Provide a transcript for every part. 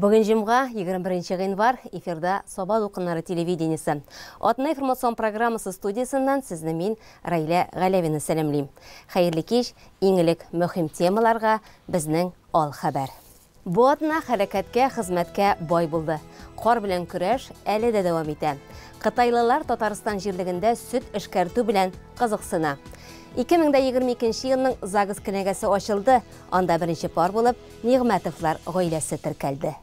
Бүгін жымға 21 ғинвар эфирда Соба Дұқынлары телевидениесі. Отына информацион программасы студиясынан сізні мен Райлә Ғаләвені сәлемлейм. Хайырлы кеш, еңілік мөһим темаларға бізнің ал хабар. Бұ отына хәрәкәткә, хызмәткә бай булды. Қор білән күрәш әлі дә дәвам итә. Қытайлылар Татарстан жерлігінде сүт эшкәртү белән қызықсына. 2022 елның Загыз кенәгәсе ачылды, анда беренче пар булып Нигъмәтовлар гаиләсе теркәлде.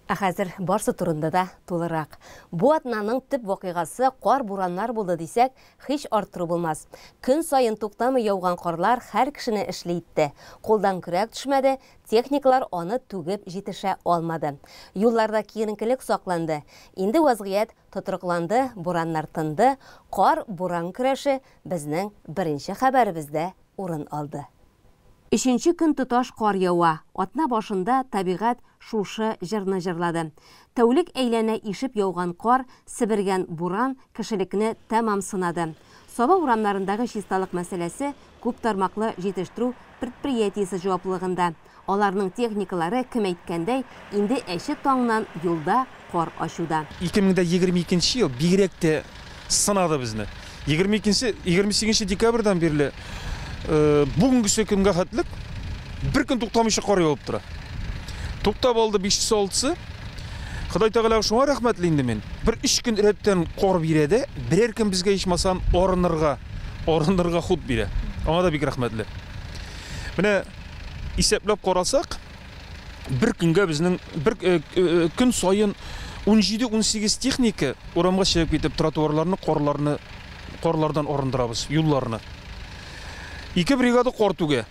Хәзер барсы турында да тулырак. Бу атнаның төп вакыйгасы кар бураннар булды дисәк, һич арттыру булмас. Көн сайын туктамый яуган карлар һәр кешене эшли итте. Кулдан көрәк төшмәде, техниклар аны түгеп җитешә алмады. Юлларда киеренкелек сакланды. Инде вазгыять тотрыкланды, бураннар тынды. Кар-буран көрәше безнең беренче хәбәребездә урын алды. Үшінші күн тұташ қар яуа. Атна башында табиғат шушы жырны жырлады. Тәулік әйләнә ишіп яуған қар, сібірген буран кішілікні тәмам сынады. Соба урамларындағы чисталық мәселесі күп тармаклы жетіштіру предприятиесі жауаплығында. Аларның техникалары кім әйткәндәй, инде әші таңнан юлда қар ашуда. 2022 ел бигрәк сынады бізні. 28 декабрдан берлі бүгінгі күнге хәтлік бір күн тоқтамышы қар яуып тұра. Тоқтап алды 5-6-сы. Құдай тағалаға шуңа рахмәтлейінді мен. Бір 3 күн рәттен қор береді, бірер күн бізге ешмасан орынырға худ бере. Аңа да бек рахмәтлі. Міне, есеплеп қарасақ, бір күнге біздің күн сайын 17-18 техника орамға шегіп кетіп тротуарларны, қорлардан орындырабыз, юлларны. 2 бригада қортуге.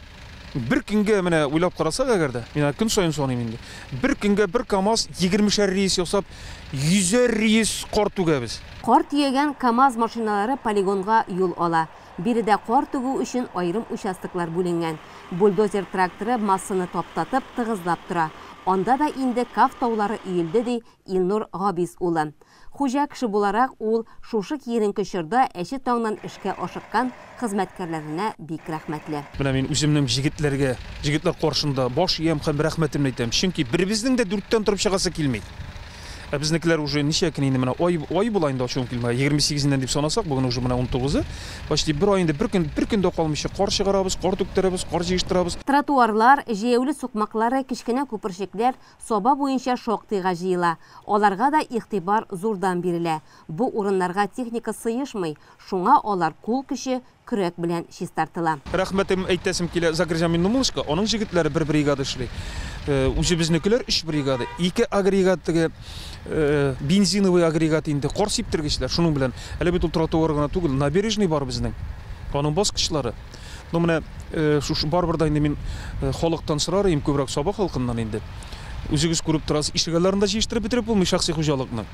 Бір күнге міне ойлап қарасақ әгерді, мен күн сайын соғынайым енді. Бір күнге бір КамАЗ 20 рейс ясап, 100 рейс қортуге біз. Қор тиеген КамАЗ машиналары полигонға юл ала. Биредә қор тігу үшін айрым участоклар бүленгән. Бульдозер тракторы массаны топтатып, тығызлап тұра. Анда да инде каф таулары үйілді дей Илнур Габис улы. Хуҗа кеше буларак ул шушы киеренке чорда әші таңнан эшкә ашыккан хезмәткәрләренә бик рәхмәтле. Менә мин үземнең җегетләр каршында баш иям һәм рәхмәтемне әйтәм. Чөнки беребезнең дә 4тән торып чыгасы килми. Безнекеләр уже ничә көн инде менә ай була инде ачуым килмәй. 28-ннән дип санасак, бүген уже менә 19-ы. Почти бер ай инде бір көндә калмыйча кар чыгарабыз, кар түктерәбез, кар җыештырабыз. Тротуарлар, җәяүле сукмаклары, кичкенә күперчекләр Соба буенча шактыйга җыела. Аларга да игътибар зурдан бирелә. Бу урыннарга техника сыешмый, шуңа алар кул көче көрәк белән чистартыла. Рәхмәтем әйтәсем килә Загржамин Numulska, аның җегетләре бер бригада эшли. Үзе безнекеләр 3 бригада, 2 агрегаттагы бензиновый агрегат инде кар сиптергечләр. Шуның белән әле бит ул тротуар гына түгел, набережный бар безнең. Аның баскычлары. Ну менә шушы барбырда инде мин халыктан сорарым, күбрәк Соба халкыннан инде. Үзегез күреп торасыз, ишегалларында җыештырып битереп булмый шәхси хуҗалыкны.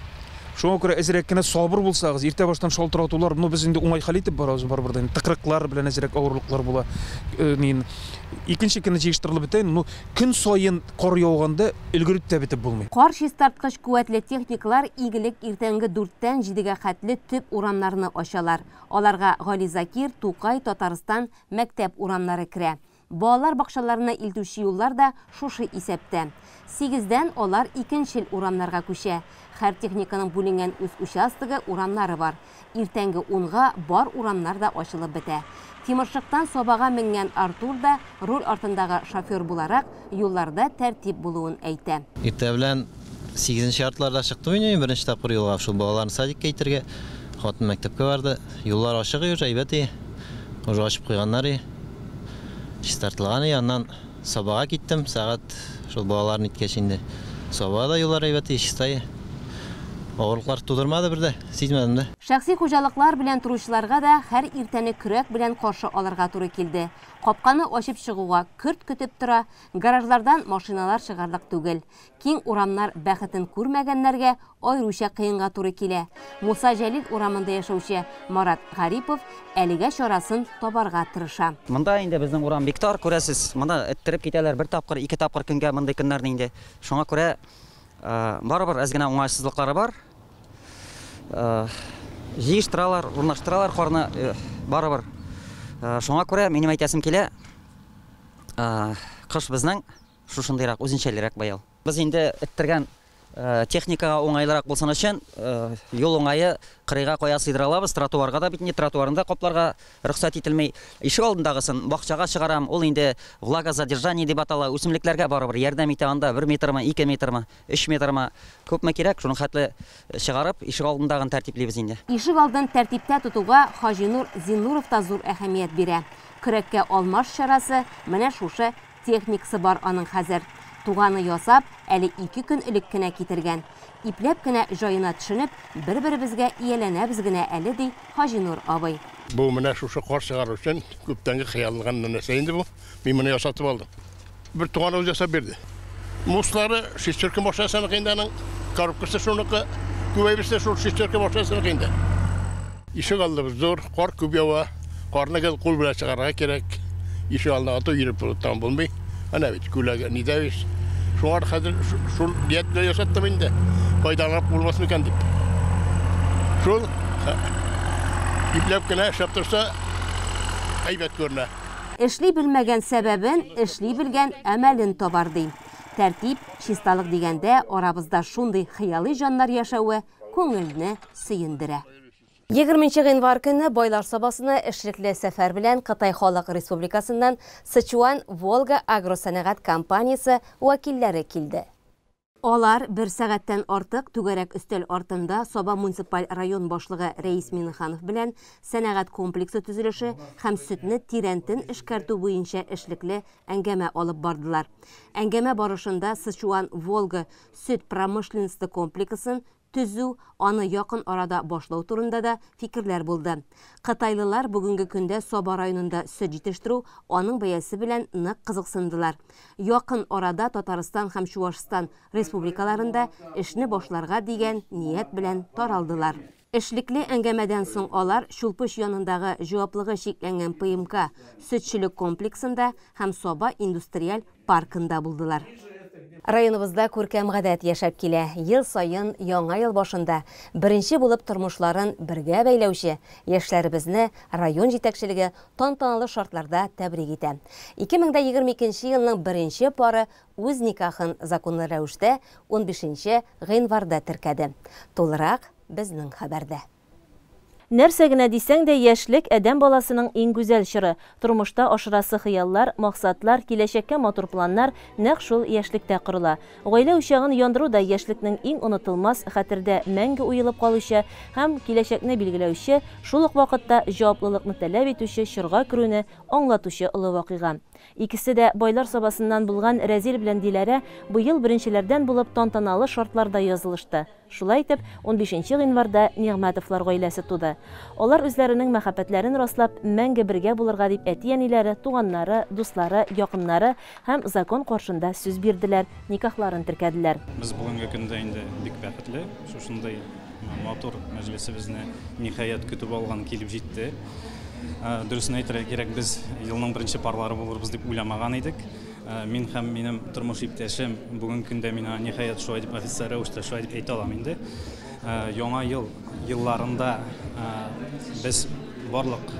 Шуңа күрә әзрәк кенә сабыр булсагыз, иртә баштан шалтыратулар, без инде уңай хәл итеп барабыз барбырда. Тыкрыклар белән әзрәк авырлыклар була. Икенче көнне җыештырылып бетән, көн сайын кар яуганда өлгереп тә бетеп булмый. Кар чистарткыч куәтле техниклар игелек иртәнге 4-тән 7-гә хәтле төп урамнарны ачалар. Аларга Гали Закир, Тукай, Татарстан мәктәп урамнары керә. Балалар бакчаларына илтүче юллар да шушы исәптә. 8-дән алар икенчел урамнарга күчә. Һәр техниканың бүленгән үз участогы урамнары бар. Иртәнге 10-га бар урамнар да ачылып бетә. Тимершыктан Собага менгән Артур да руль артындагы шофер буларак юлларда тәртип булуын әйтә. Иртә белән 8-нче артларда чыкты инде, беренче тапкыр юлга шул балаларны садикка китергә. Хатын мәктәпкә барды. Юллар ачык иде, әйбәт. Уже ачып куйганнар. Чистартылган, аннан Собага киттем, сәгать шул балаларны иткәч инде. Собада юллар әйбәт, чистай. Авырлыклар тудырмады бердә, сизмәдем дә. Шәхси хуҗалыклар белән туручыларга да һәр иртәне көрәк белән каршы алырга туры килде. Капканы ачып чыгуга көрт көтеп тора, гаражлардан машиналар чыгарлык түгел. Киң урамнар бәхетен күрмәгәннәргә айруча кыенга туры килә. Муса Җәлил урамында яшәүче Марат Гарипов әлегә чарасын табарга тырыша. Монда инде безнең урам бик тар, күрәсез. Монда эттереп китәләр, бер тапкыр, 2 тапкыр көнгә мондай көннәрне инде. Шуңа күрә барыбер әз генә уңайсызлыклары бар. Җыештыралар, урнаштыралар карны барыбер. Шуңа күрә минем әйтәсем килә, кыш безнең шушындайрак үзенчәлерәк быел. Без инде иттергән техникага уңайлырак булсын өчен юл уңайы кырыйга кая сыйдыра алабыз. Тротуарга да бит инде тротуарында копларга рөхсәт ителмәй. Ишек алдындагысын бакчага чыгарам. Ул инде влагозадержание дип атала. Үсемлекләргә барыбер ярдәм итә анда 1 метрме, 2 метрме, 3 метрме күпме кирәк, шуны хәтле чыгарып ишек алдындагын тәртиплибез инде. Ишек алдын тәртиптә тотуга Хаҗинур Зиннуров та зур әһәмият бирә. Көрәккә алмаш чарасы менә шушы техникасы бар аның хәзер. Туганы ясап, әле 2 көн элек кенә китергән. Ипләп кенә җаена төшенеп, бер-беребезгә ияләнәбез генә әле ди Хаҗинур абый. Бу менә шушы кар чыгару өчен күптәнге хыялланган нәрсә инде бу. Мин моны ясатып алдым. Бер туган үз ясап берде. Муслары шиштерке машинасына кыйнданың, коробкасы шуныкы, күбәйбесе шул шиштерке машинасына кыйнда. Ишек алдыбыз зур, кар күп ява, карны гел кул белән чыгарга кирәк. Ишек алдына аты йөреп торып булмый. Ana bit күләгә ни дәвис. Шуңар хәзер шул диет белән ясаттым инде. Файдаланып булмас микән дип. Шул ипләп кенә эшләп торса әйбәт күренә. Эшли белмәгән сәбәбен, эшли белгән әмәлен табар ди. Тәртип, чисталык дигәндә арабызда шундый хыялый җаннар яшәве күңелне сөендерә. 20 гыйнвар көнне Байлар сабасына эшлекле сәфәр белән Кытай Халык Республикасыннан Сычуан Волга агросәнәгать компаниясе вәкилләре килде. Алар 1 сәгатьтән артык түгәрәк өстәл артында Саба муниципаль район башлыгы Рәис Минханов белән сәнәгать комплексы төзелеше һәм сөтне тирәнтен эшкәртү буенча эшлекле әңгәмә алып бардылар. Әңгәмә барышында Сычуан Волга сөт промышленности комплексын төзү, аны якын арада башлау турында да фикерләр булды. Кытайлылар бүгенге көндә Саба районында сөт җитештерү, аның бәясе белән нык кызыксындылар. Якын арада Татарстан һәм Чуашстан республикаларында эшне башларга дигән ният белән таралдылар. Эшлекле әңгәмәдән соң алар Шулпыш янындагы җаваплыгы шикләнгән ПМК сөтчелек комплексында һәм Саба индустриаль паркында булдылар. Районыбызда күркәм гадәт яшәп килә. Ел сайын яңа ел башында беренче булып тормышларын бергә бәйләүче яшьләребезне район җитәкчелеге тантаналы шартларда тәбрик итә. 2022 елның беренче пары үз никахын законлы рәвештә 15 гыйнварда теркәде. Тулырак безнең хәбәрдә. Нәрсә генә дисәң дә яшьлек әдәм баласының иң гүзәл чоры. Тормышта ашырасы хыяллар, максатлар, киләчәккә матур планнар нәкъ шул яшьлектә корыла. Гаилә учагын яндыру да яшьлекнең иң онытылмас, хәтердә мәңге уелып калучы һәм киләчәкне билгеләүче, шул ук вакытта җаваплылыкны таләп итүче чорга керүне аңлатучы олы вакыйга. Икесе дә Байлар сабасыннан булган Рәзил белән Диләрә быел беренчеләрдән булып тантаналы шартларда язылышты. Шулай итеп, 15 гыйнварда Нигъмәтовлар гаиләсе туды. Алар үзләренең мәхәббәтләрен раслап, мәңге бергә булырга дип әти-әниләре, туганнары, дуслары, якыннары һәм закон каршында сүз бирделәр, никахларын теркәделәр. Без бүгенге көндә инде бик бәхетле, шушындай матур мәҗлесебезне ниһаят көтеп алган килеп җитте. Дөресен әйтергә кирәк, без елның беренче парлары булырбыз дип уйламаган идек. Мин һәм минем тормыш иптәшем бүгенге көндә миңа ниһаят шулай дип официаль рәвештә шулай дип әйтә алам инде. Яңа елларында без барлык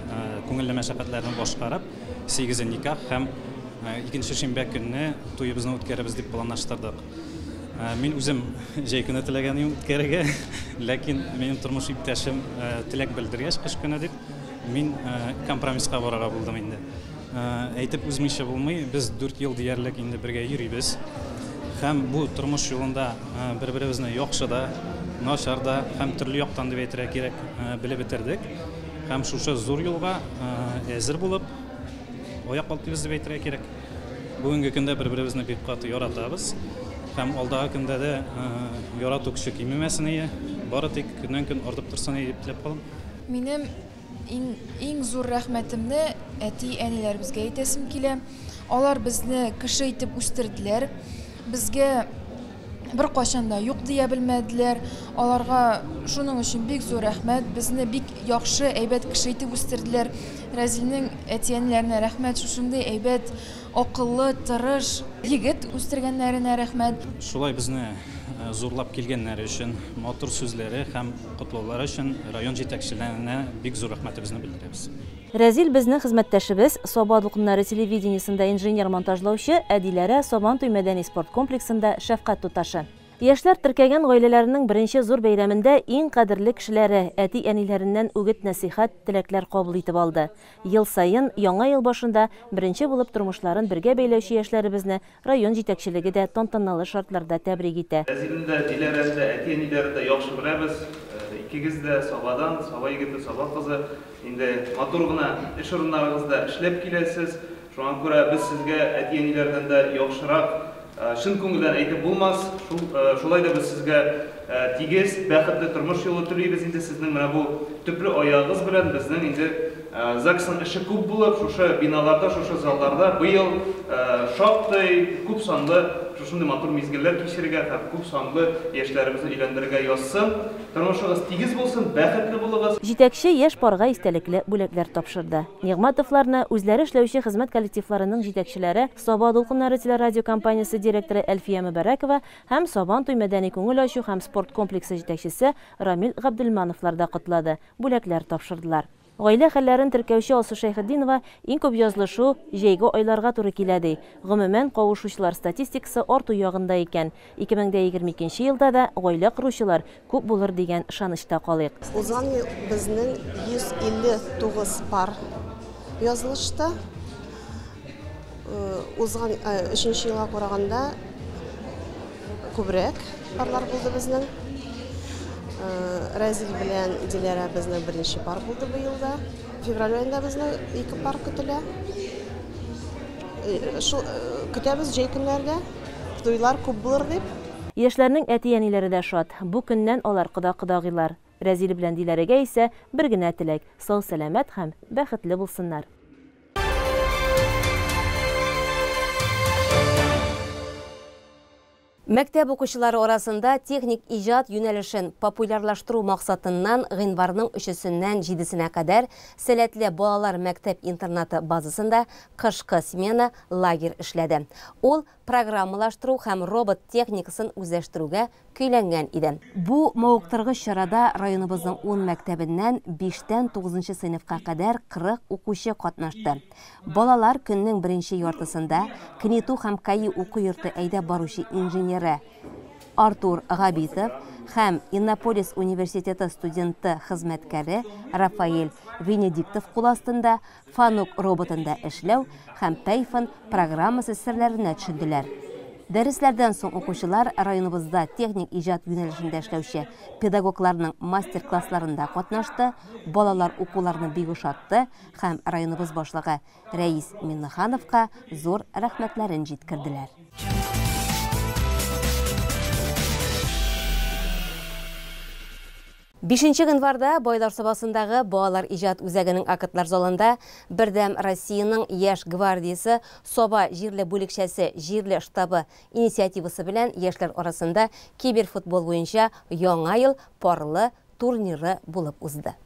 күңелле мәшәкатьләрне башкарып 8 никах һәм 2 шимбә көнне туебызны үткәрәбез дип планлаштырдык. Мин үзем җәй көне теләгән идем үткәрергә, ләкин минем тормыш иптәшем теләк белдергәч кыш көне дип мин компромисска барырга булдым инде. Әйтеп үзмичә булмый, без 4 ел диярлек инде бергә йөрибез. Һәм бу тормыш юлында бер-беребезне яхшы да, начар да һәм төрле яктан дип әйтергә кирәк белеп бетердек. Һәм шушы зур юлга әзер булып, аяк алтыбыз дип әйтергә кирәк. Бүгенге көндә бер-беребезне бик каты яратабыз. Һәм алдагы көндә дә ярату кеше кимемәсен, бары тик көннән-көн артып торсын дип теләп калам. Минем иң зур рәхмәтемне әти-әниләребезгә әйтәсем килә. Алар безне кеше итеп үстерделәр. Безгә бер кашан да юк дия белмәделәр. Аларга шуның өчен бик зур рәхмәт. Безне бик яхшы, әйбәт кеше итеп үстерделәр. Рәзилнең әти-әниләренә рәхмәт, шушындый әйбәт, акыллы, тырыш егет үстергәннәренә рәхмәт. Шулай безне зурлап килгәннәре өчен, матур сүзләре һәм котлаулары өчен район җитәкчеләренә бик зур рәхмәтебезне белдерәбез. Рәзил безнең хезмәттәшебез, Соба дулкыннары телевидениесында инженер-монтажлаучы, Әдиләре Сабан туй мәдәни спорт комплексында шәфкать туташы. Яшьләр теркәгән гаиләләренең беренче зур бәйрәмендә иң кадерле кешеләре әти-әниләреннән үгет-нәсихәт, теләкләр кабул итеп алды. Ел сайын яңа ел башында беренче булып тормышларын бергә бәйләүче яшьләребезне район җитәкчелеге дә тантаналы шартларда тәбрик итә. Рәзилендә, Диләрәндә, әти-әниләрдә яхшы беләбез. Икегез дә Сабадан, Саба егете, Саба кызы. Инде матур гына эш урыннарыгызда эшләп киләсез. Шуңа күрә без сезгә әти-әниләрдән дә яхшырак шын күңелдән әйтеп булмас. Шулай да без сезгә тигез, бәхетле тормыш юлы телибез. Инде сезнең менә бу төпле аягыз белән безнең инде ЗАГСның эше күп булып, шушы биналарда, шушы залларда быел шактый күп санлы шушындый матур мизгелләр кичерергә һәм күп санлы яшьләребезне өйләндерергә язсын. Тормышыгыз тигез булсын, бәхетле булыгыз. Җитәкче яшь парга истәлекле бүләкләр тапшырды. Нигъматовларны үзләре эшләүче хезмәт коллективларының җитәкчеләре, Соба дулкыннары телерадиокомпаниясе директоры Әлфия Мөбәрәкова һәм Сабан туй мәдәни күңел ачу һәм спорт комплексы җитәкчесе Рамил Габделмановлар да котлады. Бүләкләр тапшырдылар. Гаилә хәлләрен теркәүче Алсу Шәйхетдинова иң күп язлышу җәйге айларга туры килә ди. Гомумән кавышучылар статистикасы арту ягында икән. 2022 елда да гаилә коручылар күп булыр дигән ышанычта калыйк. Узган ел безнең 159 пар язылышты. Узган 3нче елга караганда күбрәк парлар булды безнең. Рәзил белән Диләрә безнең беренче пар булды бу елда. Февраль аенда безнең 2 пар көтелә. Көтәбез җәй көннәрдә. Туйлар күп булыр дип. Яшьләрнең әти-әниләре дә шат. Бу көннән алар кода-кодагыйлар. Рәзил белән Диләрәгә исә бер генә теләк: сау-сәламәт һәм бәхетле булсыннар. Мәктәп укучылары арасында техник иҗат юнәлешен популярлаштыру максатыннан гыйнварның 3-сеннән 7-сенә кадәр сәләтле балалар мәктәп-интернаты базасында кышкы смена лагерь эшләде. Ул программалаштыру һәм робот техникасын үзләштерүгә көйләнгән иде. Бу мавыктыргыч чарада районыбызның 10 мәктәбеннән 5тән 9нчы сыйныфка кадәр 40 укучы катнашты. Балалар көннең беренче яртысында Кнету һәм Каи уку йорты әйдәп баручы инженеры Артур Габитов һәм Иннополис университеты студенты хезмәткәре Рафаэль Венедиктов кул астында Фанук роботында эшләү һәм Тайфон программасы серләренә төшенделәр. Дәресләрдән соң укучылар районыбызда техник иҗат юнәлешендә эшләүче педагогларның мастер-классларында катнашты, балалар укуларны бик ошатты һәм районыбыз башлыгы Рәис Миннехановка зур рәхмәтләрен җиткерделәр. 5 гыйнварда Байлар Сабасындагы балалар иҗат үзәгенең акытлар залында бердәм Россиянең яшь гвардиясе Соба җирле бүлекчәсе җирле штабы инициативасы белән яшьләр арасында киберфутбол буенча яңа ел парлы турниры булып узды.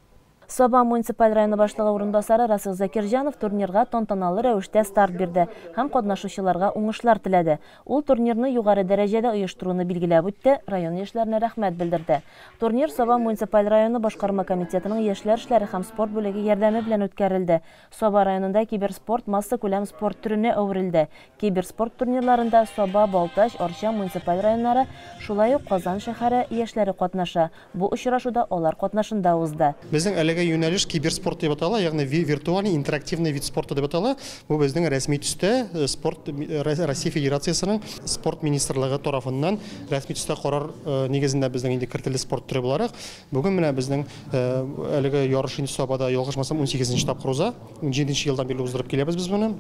Соба муниципаль районы башлыгы урынбасары Расил Закирҗанов турнирга тантаналы рәвештә старт бирде һәм катнашучыларга уңышлар теләде. Ул турнирны югары дәрәҗәдә оештыруны билгеләп үтте, район яшьләренә рәхмәт белдерде. Турнир Соба муниципаль районы башкарма комитетының яшьләр эшләре һәм спорт бүлеге ярдәме белән үткәрелде. Соба районында киберспорт масса күләм спорт төренә әверелде. Киберспорт турнирларында Соба, Балтач, Арча муниципаль районнары, шулай ук Казан шәһәре яшьләре катнаша. Бу очрашуда алар катнашында узды. Юнәлеш киберспорт дип атала, ягъни виртуальный интерактивный вид спорта дип атала. Бу безнең рәсми төстә спорт Россия Федерациясының спорт министрлыгы тарафыннан рәсми төстә карар нигезендә безнең инде кертелде спорт төре буларак. Бүген менә безнең әлеге ярыш инде Собада ялгышмасам 18нче тапкыр уза. 17нче елдан бирле уздырып киләбез без моны.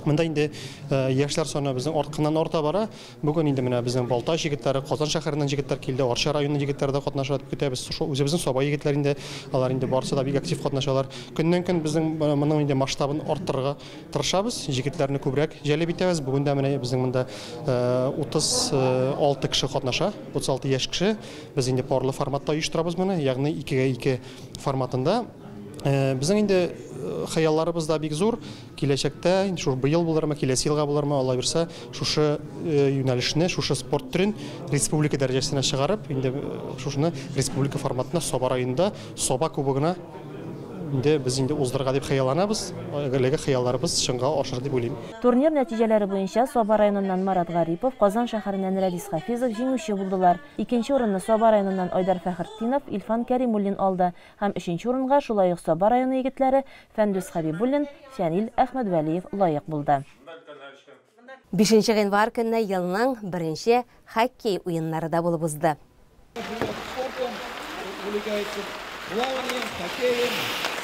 Монда инде яшьләр саны безнең артканнан арта бара. Бүген инде менә безнең Балтач егетләре, Казан шәһәреннән егетләр килде, Арча районының егетләре дә катнаша. Көтәбез үзебезнең Соба егетләре инде алар инде барысы да бик актив катнашалар. Көннән-көн безнең моның инде масштабын арттырырга тырышабыз. Егетләрне күбрәк җәлеп итәбез. Бүген дә менә безнең монда 36 кеше катнаша, 36 яшь кеше. Без инде парлы форматта оештырабыз моны, ягъни 2:2 форматында. Безнең инде хыялларыбыз да бик зур. Киләчәктә инде шушы быел булырмы, киләсе елга булырмы, Алла бирсә, шушы юнәлешне, шушы спорт төрен республика дәрәҗәсенә чыгарып, инде шушыны республика форматында Соба районында Соба кубогына инде без инде уздырга дип хыялланабыз. Әлеге хыялларыбыз чынга ашыр дип уйлыйм. Турнир нәтиҗәләре буенча Саба районыннан Марат Гарипов, Казан шәһәреннән Рәдис Хафизов җиңүче булдылар. Икенче урынны Саба районыннан Айдар Фәхретдинов, Илфан Кәримуллин алды һәм өченче урынга шулай ук Саба районы егетләре Фәндүс Хәбибуллин, Фәнил Әхмәдвәлиев лаек булды. 5 январь көнне елның беренче хоккей уеннары да булып узды.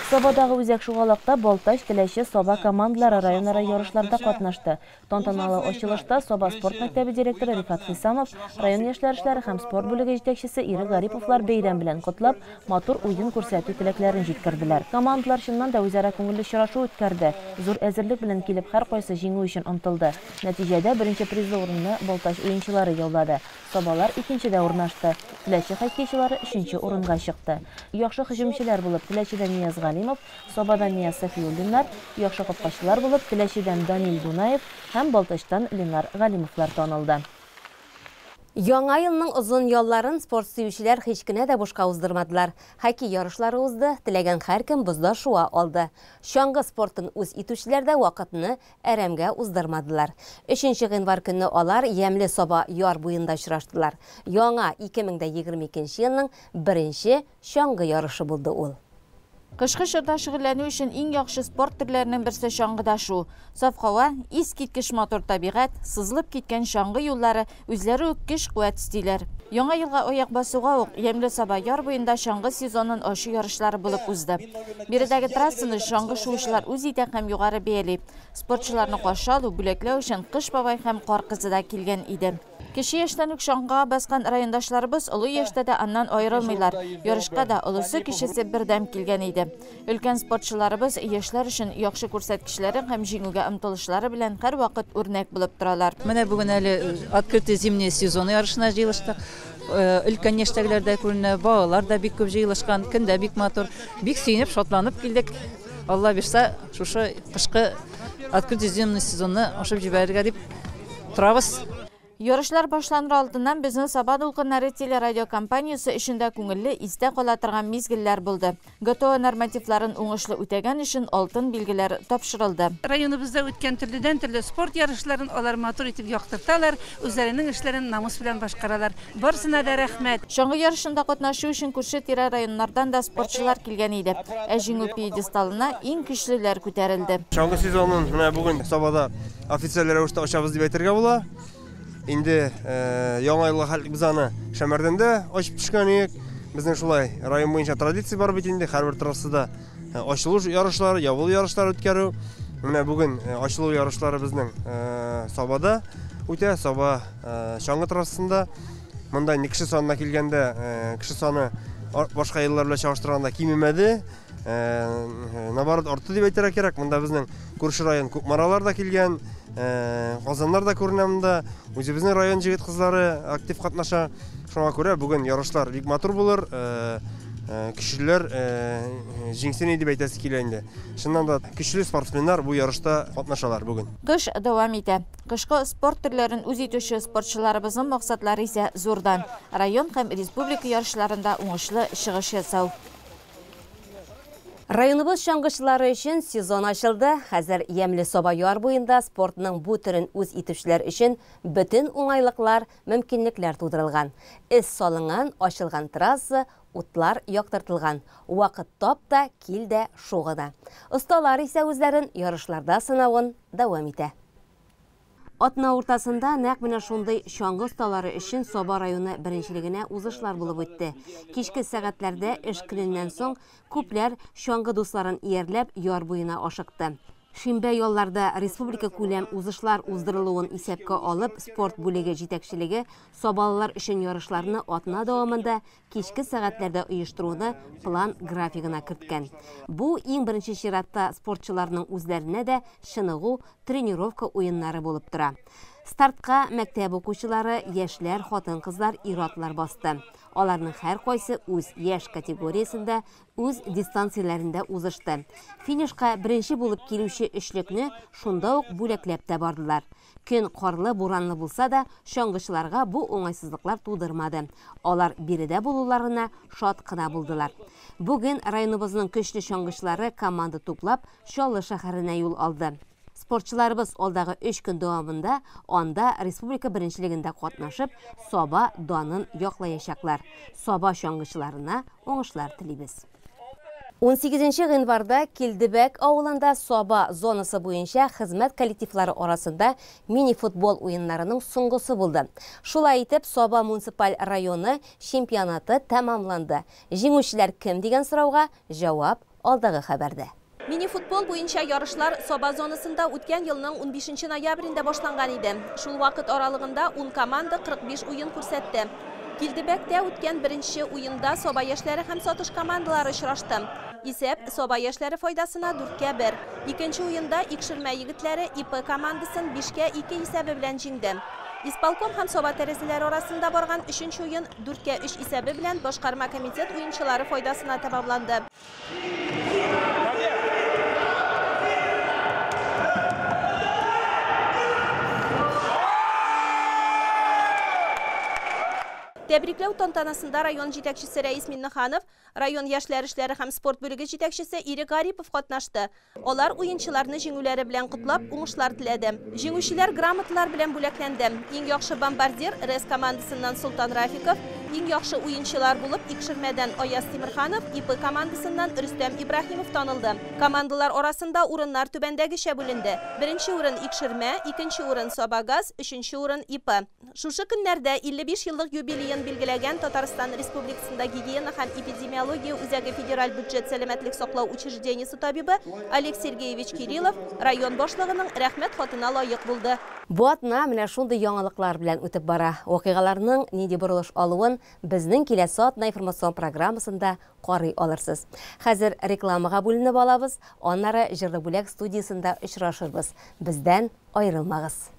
Сабадагы үзәк шугалакта Балтач, Теләче, Саба командалары районара ярышларда катнашты. Тантаналы ачылышта Саба спорт мәктәбе директоры Рифат Хисамов, район яшьләр эшләре һәм спорт бүлеге җитәкчесе Ире Гариповлар бәйрәм белән котлап, матур уен күрсәтү теләкләрен җиткерделәр. Командалар чыннан да үзара күңелле очрашу үткәрде. Зур әзерлек белән килеп һәр кайсы җиңү өчен омтылды. Нәтиҗәдә беренче призлы урынны Балтач уенчылары яулады. Сабалар икенчедә урнашты. Теләче хоккейчылары өченче урынга чыкты. Яхшы һөҗүмчеләр булып Теләчедән Нияз Галимов, Сабадан Нияз Сафиуллиннар, яхшы капкачылар булып Теләчедән Данил Дунаев һәм Балтачтан Ленар Галимовлар танылды. Яңа елның озын ялларын спорт сөючеләр һич кенә дә бушка уздырмадылар. Хоккей ярышлары узды, теләгән һәркем бозда шуа алды. Чаңгы спортын үз итүчеләр дә вакытны әрәмгә уздырмадылар. 3 январь көнне алар Ямле Саба яр буенда очраштылар. Яңа 2022 елның беренче чаңгы ярышы булды ул. Кышкы чорда шөгыльләнү өчен иң яхшы спорт төрләренең берсе чаңгыда шу. Саф һава, искиткеч матур табигать, сызылып киткән чаңгы юллары үзләре үк көч-куәт истиләр. Яңа елга аяк басуга ук Ямле Саба яр буенда чаңгы сезонын ачу ярышлары булып узды. Биредәге трассаны чаңгы шуучылар үз итә һәм югары бәяли. Спортчыларны каршы алу, бүләкләү өчен Кыш бабай һәм Кар кызы да килгән иде. Кеше яшьтән үк чаңгыга баскан райондашларыбыз олы яшьтә дә аннан аерылмыйлар. Ярышка да олысы кишесе бердәм килгән иде. Өлкән спортчыларыбыз яшьләр өчен яхшы күрсәткечләре һәм җиңүгә омтылышлары белән һәрвакыт үрнәк булып торалар. Менә бүген әле открытый зимний сезон ярышына җыелыштык. Өлкән яшьтәгеләрдә күренә, балалар да бик күп җыелышкан, көн дә бик матур. Бик сөенеп, шатланып килдек. Алла бирсә, шушы кышкы открытый зимний сезонны ашып җибәрергә дип торабыз. Ярышлар башланыр алдыннан безнең Саба дулкыннары телерадиокомпаниясе өчендә күңелле истә кала торган мизгелләр булды. ГТО нормативларын уңышлы үтәгән өчен алтын билгеләр тапшырылды. Районыбызда үткән төрледән-төрле спорт ярышларын алар матур итеп яктырталар, үзләренең эшләрен намус белән башкаралар. Барсына да рәхмәт. Чаңгы ярышында катнашу өчен күрше-тирә районнардан да спортчылар килгән иде. Җиңү пьедесталына иң көчлеләр күтәрелде. Чаңгы сезонын менә бүген Сабада официаль рәвештә ачабыз дип әйтергә була. Инде яңа елга хәл без аны Шәмәрдәндә ачып төшкән идек. Безнең шулай район буенча традиция бар бит инде. Һәрбер трассада ачылу ярышлары, ябылу ярышлары үткәрү. Менә бүген ачылу ярышлары безнең Сабада үтә. Саба чаңгы трассасында. Монда кеше санына килгәндә, кеше саны башка еллар белән чагыштырганда кимемәде. Наоборот, арты дип әйтергә кирәк. Монда безнең күрше район Күпмаралар да килгән. Казаннар да күренәмдә. Үзебезнең район җегет кызлары актив катнаша. Шуңа күрә бүген ярышлар бик матур булыр. Кешеләр җиңсен дип әйтәсе килә инде. Шуннан да көчле спортсменнар бу ярышта катнашалар бүген. Кыш дәвам итә. Кышкы спорт төрләрен үз итүче спортчыларыбызның максатлары исә зурдан. Район һәм республика ярышларында уңышлы чыгыш ясау. Районыбыз чаңгычлары өчен сезон ачылды. Хәзер Ямле Саба яр буенда спортның бу төрен үз итүчеләр өчен бөтен уңайлыклар, мөмкинлекләр тудырылган. Эс салынган, ачылган трасса, утлар яктыртылган. Вакыт тап та, кил дә, шугы да. Осталар исә үзләрен ярышларда сынавын дәвам итә. Атна уртасында нәкъ менә шундый чаңгы осталары өчен Саба районы беренчелегенә узышлар булып үтте. Кичке сәгатьләрдә эш көненнән соң күпләр чаңгы дусларын иярләп яр буена ашыкты. Шимбә ялларда республика күләм узышлар уздырылуын исәпкә алып, спорт бүлеге җитәкчелеге Сабалылар өчен ярышларны атна дәвамында кичке сәгатьләрдә оештыруны план графигына керткән. Бу иң беренче чиратта спортчыларның үзләренә дә чыныгу, тренировка уеннары булып тора. Стартка мәктәп укучылары, яшьләр, хатын-кызлар, ир-атлар басты. Аларның һәр кайсы үз яшь категориясендә, үз дистанцияләрендә узышты. Финишка беренче булып килүче өчлекне шунда ук бүләкләп тә бардылар. Көн карлы, буранлы булса да, чаңгычыларга бу уңайсызлыклар тудырмады. Алар биредә булуларына шат кына булдылар. Бүген районыбызның көчле чаңгычлары команда туплап Чаллы шәһәренә юл алды. Спортчыларыбыз алдагы 3 көн дәвамында анда республика беренчелегендә катнашып, Саба данын яклаячаклар. Саба чаңгычыларына уңышлар телибез. 18 январда Килдебәк авылында Саба зонасы буенча хезмәт коллективлары арасында мини-футбол уеннарының соңгысы булды. Шулай итеп, Саба муниципаль районы чемпионаты тәмамланды. Җиңүчеләр кем дигән сорауга җавап алдагы хәбәрдә. Мини-футбол буенча ярышлар Саба зонасында үткән елның 15 ноябрендә башланган иде. Шул вакыт аралыгында 10 команда 45 уен күрсәтте. Килдебәктә үткән беренче уенда Саба яшьләре һәм Сатыш командалары очрашты. Исәп Саба яшьләре файдасына 4-1. Икенче уенда Икшермә егетләре ИП командасын 5-2 исәбе белән җиңде. Исполком һәм Саба тәрәзәләре арасында барган 3нче уен 4-3 исәбе белән башкарма комитет уенчылары файдасына тәмамланды. Тәбрикләү тантанасында район җитәкчесе Рәис Миннеханов, район яшьләр эшләре һәм спорт бүлеге җитәкчесе Ире Гарипов катнашты. Алар уенчыларны җиңүләре белән котлап, уңышлар теләде. Җиңүчеләр грамоталар белән бүләкләнде. Иң яхшы бомбардир РС командасыннан Султан Рафиков, иң яхшы уенчылар булып Икшермәдән Аяз Тимирханов, ИП командасыннан Рөстәм Ибраһимов танылды. Командалар арасында урыннар түбәндәгечә бүленде. Беренче урын Икшермә, икенче урын Сабагаз, өченче урын ИП. Шушы көннәрдә 55 еллык юбилеен билгеләгән Татарстан Республикасында гигиена һәм эпидемиология үзәге федераль бюджет сәламәтлек саклау учреждениесе табибы Олег Сергеевич Кириллов район башлыгының рәхмәт хатына лаек булды. Бу атна менә шундый яңалыклар белән үтеп бара. Вакыйгаларның нинди борылыш алуын безнең киләсе атна информацион программасында карый алырсыз. Хәзер рекламага бүленеп алабыз, аннары җырлы бүләк студиясында очрашырбыз. Бездән аерылмагыз.